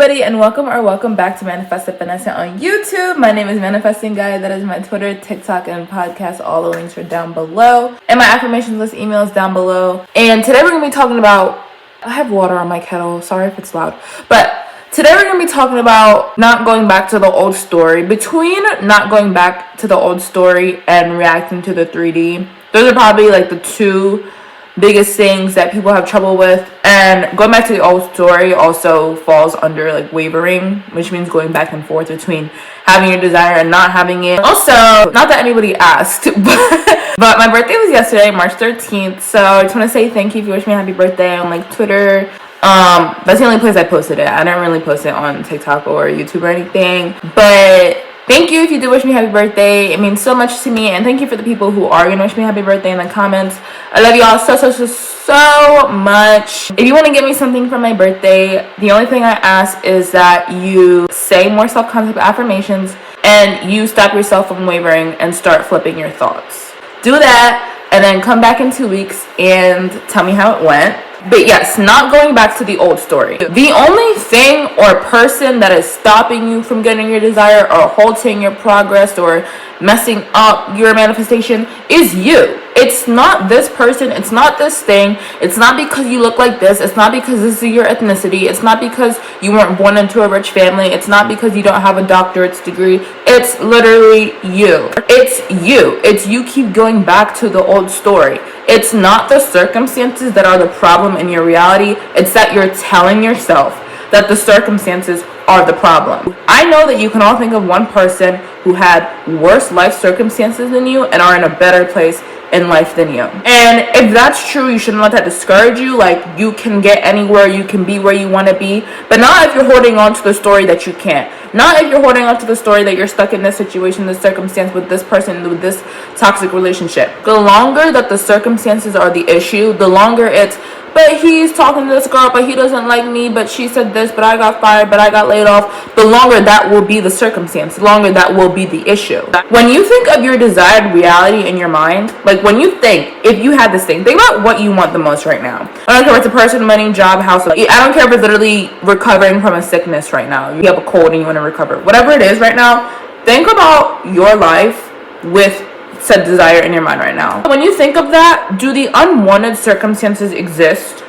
everybody, and welcome back to Manifest with Vanessa on YouTube. My name is Manifesting Guy. That is my Twitter, TikTok, and podcast. All the links are down below. And my affirmations list email is down below. And today we're going to be talking about... I have water on my kettle. Sorry if it's loud. But today we're going to be talking about not going back to the old story. Between not going back to the old story and reacting to the 3D, those are probably like the two biggest things that people have trouble with. And going back to the old story also falls under like wavering, which means going back and forth between having your desire and not having it. Also, not that anybody asked, but my birthday was yesterday, March 13th. So I just want to say thank you if you wish me a happy birthday on like Twitter. That's the only place I posted it. I didn't really post it on TikTok or YouTube or anything, but thank you if you do wish me happy birthday. It means so much to me. And thank you for the people who are going to wish me happy birthday in the comments. I love y'all so much. If you want to give me something for my birthday, the only thing I ask is that you say more self-concept affirmations and you stop yourself from wavering and start flipping your thoughts. Do that and then come back in 2 weeks and tell me how it went. But yes, not going back to the old story. The only thing or person that is stopping you from getting your desire or halting your progress or messing up your manifestation is you. It's not this person. It's not this thing. It's not because you look like this. It's not because this is your ethnicity. It's not because you weren't born into a rich family. It's not because you don't have a doctorate's degree. It's literally you. It's you. It's you keep going back to the old story. It's not the circumstances that are the problem in your reality. It's that you're telling yourself that the circumstances are the problem. I know that you can all think of one person who had worse life circumstances than you and are in a better place in life than you. And if that's true, you shouldn't let that discourage you. Like, you can get anywhere, you can be where you want to be, but not if you're holding on to the story that you can't. Not if you're holding on to the story that you're stuck in this situation, this circumstance, with this person, with this toxic relationship. The longer that the circumstances are the issue, the longer it's, but he's talking to this girl, but he doesn't like me, but she said this, but I got fired, but I got laid off. The longer that will be the circumstance, the longer that will be the issue. When you think of your desired reality in your mind, like when you think, if you had this thing, think about what you want the most right now. I don't care if it's a person, money, job, house. I don't care if it's literally recovering from a sickness right now. You have a cold and you want to recover. Whatever it is right now, think about your life with said desire in your mind right now. When you think of that, do the unwanted circumstances exist?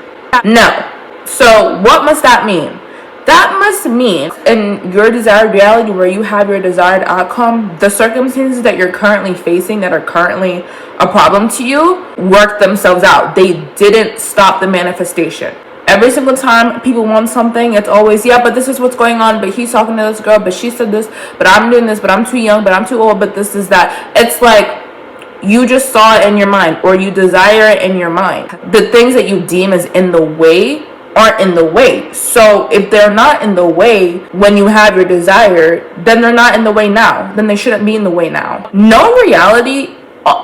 No. So what must that mean? That must mean in your desired reality where you have your desired outcome, the circumstances that you're currently facing that are currently a problem to you work themselves out. They didn't stop the manifestation. Every single time people want something, it's always, yeah, but this is what's going on, but he's talking to this girl, but she said this, but I'm doing this, but I'm too young, but I'm too old, but this is that. It's like you just saw it in your mind, or you desire it in your mind. The things that you deem as in the way aren't in the way. So if they're not in the way when you have your desire, then they're not in the way now. Then they shouldn't be in the way now. No reality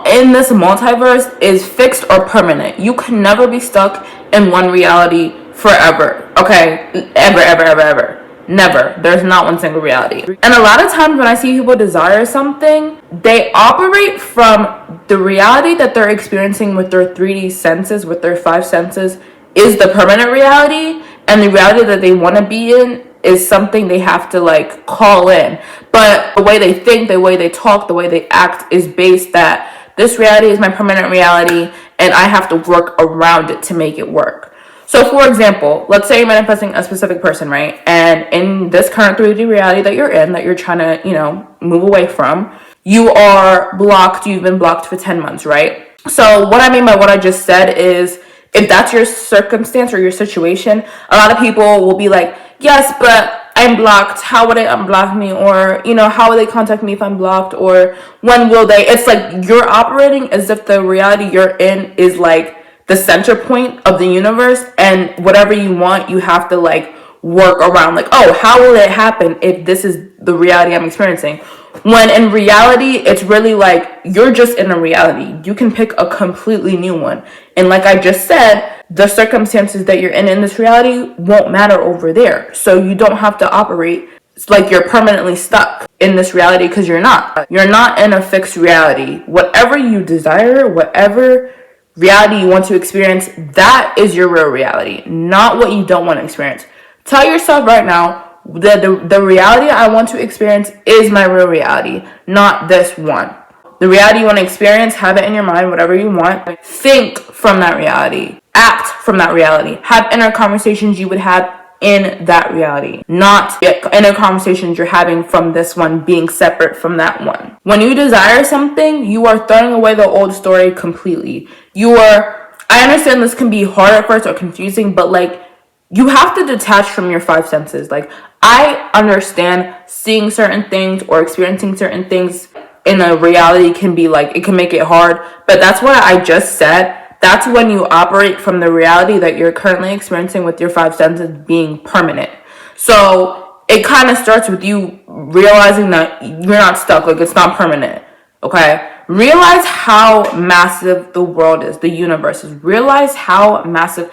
in this multiverse is fixed or permanent. You can never be stuck in one reality forever. Okay? Ever. Never. There's not one single reality. And a lot of times when I see people desire something, they operate from the reality that they're experiencing with their 3D senses, with their 5 senses, is the permanent reality, and the reality that they want to be in is something they have to like call in. But the way they think, the way they talk, the way they act is based that this reality is my permanent reality and I have to work around it to make it work. So for example, let's say you're manifesting a specific person, right? And in this current 3D reality that you're in, that you're trying to, move away from, you are blocked, you've been blocked for 10 months, right? So what I mean by what I just said is, if that's your circumstance or your situation, a lot of people will be like, yes, but I'm blocked. How would they unblock me? Or, how will they contact me if I'm blocked? Or when will they? It's like you're operating as if the reality you're in is like the center point of the universe. And whatever you want, you have to like work around. Like, oh, how will it happen if this is the reality I'm experiencing? When in reality, it's really like you're just in a reality. You can pick a completely new one. And like I just said, the circumstances that you're in this reality won't matter over there. So you don't have to operate like you're permanently stuck in this reality, because you're not. You're not in a fixed reality. Whatever you desire, whatever reality you want to experience, that is your real reality, not what you don't want to experience. Tell yourself right now, the reality I want to experience is my real reality, not this one. The reality you want to experience, have it in your mind, whatever you want. Think from that reality. Act from that reality. Have inner conversations you would have in that reality, not inner conversations you're having from this one being separate from that one. When you desire something, you are throwing away the old story completely. I understand this can be hard at first or confusing, but like, you have to detach from your five senses. Like, I understand seeing certain things or experiencing certain things in a reality can be like, it can make it hard, but that's what I just said. That's when you operate from the reality that you're currently experiencing with your five senses being permanent. So it kind of starts with you realizing that you're not stuck, like it's not permanent, okay? Realize how massive the world is, the universe is. Realize that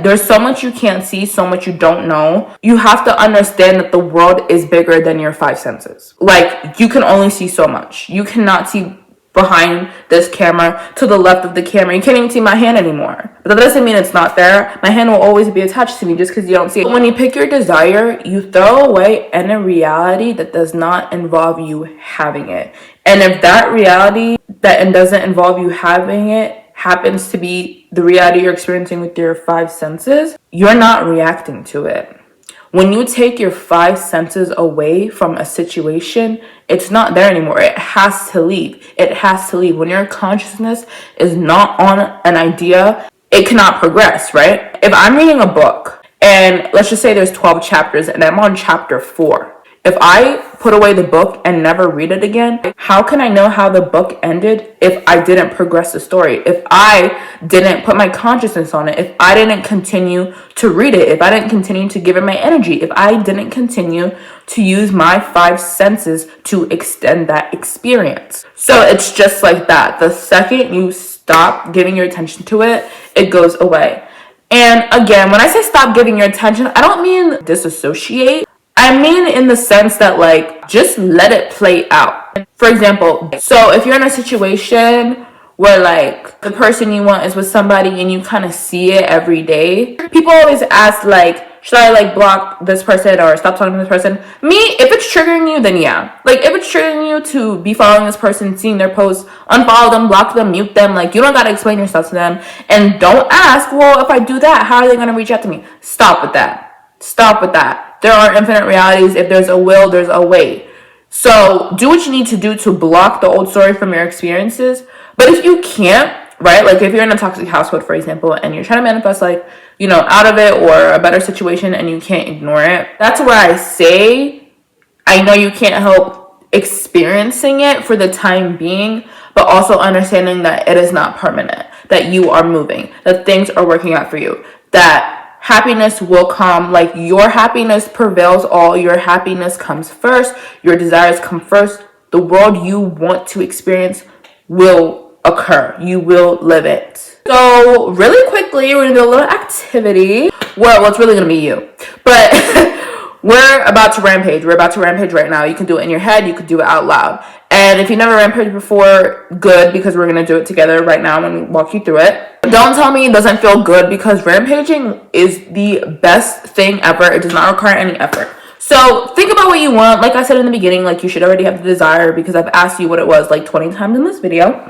there's so much you can't see, so much you don't know. You have to understand that the world is bigger than your five senses. Like, you can only see so much. You cannot see behind this camera, to the left of the camera. You can't even see my hand anymore. But that doesn't mean it's not there. My hand will always be attached to me just because you don't see it. When you pick your desire, you throw away any reality that does not involve you having it. And if that reality that doesn't involve you having it happens to be the reality you're experiencing with your five senses, you're not reacting to it. When you take your five senses away from a situation, it's not there anymore. It has to leave. It has to leave. When your consciousness is not on an idea, it cannot progress, right? If I'm reading a book and let's just say there's 12 chapters and I'm on chapter 4, if I put away the book and never read it again, how can I know how the book ended if I didn't progress the story? If I didn't put my consciousness on it, if I didn't continue to read it, if I didn't continue to give it my energy, if I didn't continue to use my five senses to extend that experience. So it's just like that. The second you stop giving your attention to it, it goes away. And again, when I say stop giving your attention, I don't mean disassociate. I mean in the sense that, like, just let it play out. For example, so if you're in a situation where, like, the person you want is with somebody and you kind of see it every day, people always ask, like, should I, like, block this person or stop talking to this person? Me, if it's triggering you, then yeah. Like, if it's triggering you to be following this person, seeing their posts, unfollow them, block them, mute them. Like, you don't gotta explain yourself to them. And don't ask, well, if I do that, how are they gonna reach out to me? Stop with that. Stop with that. There are infinite realities. If there's a will, there's a way. So do what you need to do to block the old story from your experiences. But if you can't, right, like if you're in a toxic household, for example, and you're trying to manifest, like, you know, out of it or a better situation and you can't ignore it, that's where I say, I know you can't help experiencing it for the time being, but also understanding that it is not permanent, that you are moving, that things are working out for you, that happiness will come. Like, your happiness prevails all. Your happiness comes first. Your desires come first. The world you want to experience will occur. You will live it. So really quickly, we're gonna do a little activity. Well, it's really gonna be you, but we're about to rampage. We're about to rampage right now. You can do it in your head. You could do it out loud. And if you never rampaged before, good, because we're going to do it together right now. I'm going to walk you through it. Don't tell me it doesn't feel good, because rampaging is the best thing ever. It does not require any effort. So think about what you want. Like I said in the beginning, like, you should already have the desire, because I've asked you what it was like 20 times in this video.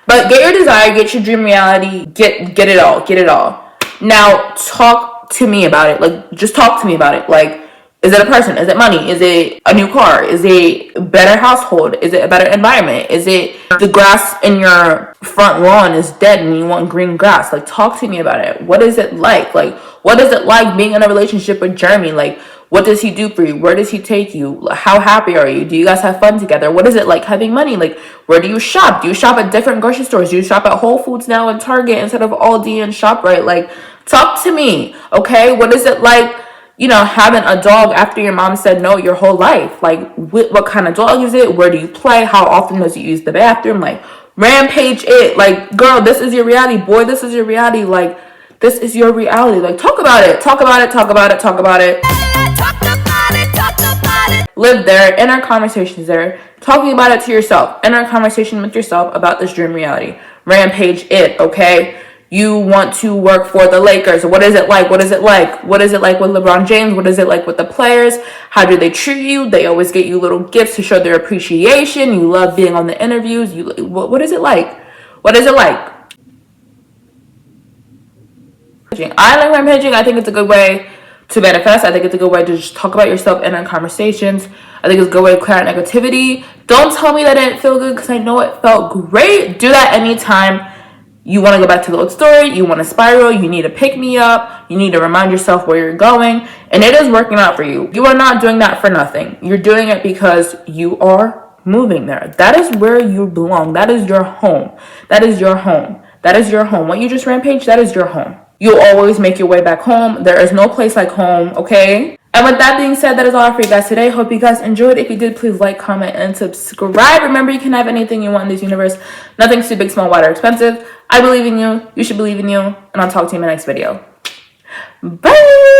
But get your desire, get your dream reality, get it all, get it all. Now talk to me about it. Like, just talk to me about it. Like, is it a person? Is it money? Is it a new car? Is it a better household? Is it a better environment? Is it the grass in your front lawn is dead and you want green grass? Like, talk to me about it. What is it like? Like, what is it like being in a relationship with Jeremy? Like, what does he do for you? Where does he take you? How happy are you? Do you guys have fun together? What is it like having money? Like, where do you shop? Do you shop at different grocery stores? Do you shop at Whole Foods now and Target instead of Aldi and ShopRite? Like, talk to me, okay? What is it like, you know, having a dog after your mom said no your whole life? Like, what kind of dog is it? Where do you play? How often does he use the bathroom? Like, rampage it. Like, girl, this is your reality. Boy, this is your reality. Like, this is your reality. Like, talk about it. Talk about it. Talk about it. Talk about it. Live there. Inner conversations there. Talking about it to yourself. Inner conversation with yourself about this dream reality. Rampage it, okay? You want to work for the Lakers. What is it like? What is it like? What is it like with LeBron James? What is it like with the players? How do they treat you? They always get you little gifts to show their appreciation. You love being on the interviews. What is it like? What is it like? I like rampaging. I think it's a good way to manifest. I think it's a good way to just talk about yourself in conversations. I think it's a good way to clear out negativity. Don't tell me that it didn't feel good, because I know it felt great. Do that anytime you want to go back to the old story, you want to spiral, you need to pick me up, you need to remind yourself where you're going, and it is working out for you. You are not doing that for nothing. You're doing it because you are moving there. That is where you belong. That is your home. That is your home. That is your home. What you just rampaged, that is your home. You'll always make your way back home. There is no place like home, okay? And with that being said, that is all for you guys today. Hope you guys enjoyed. If you did, please like, comment, and subscribe. Remember, you can have anything you want in this universe. Nothing's too big, small, wide, or expensive. I believe in you. You should believe in you. And I'll talk to you in my next video. Bye!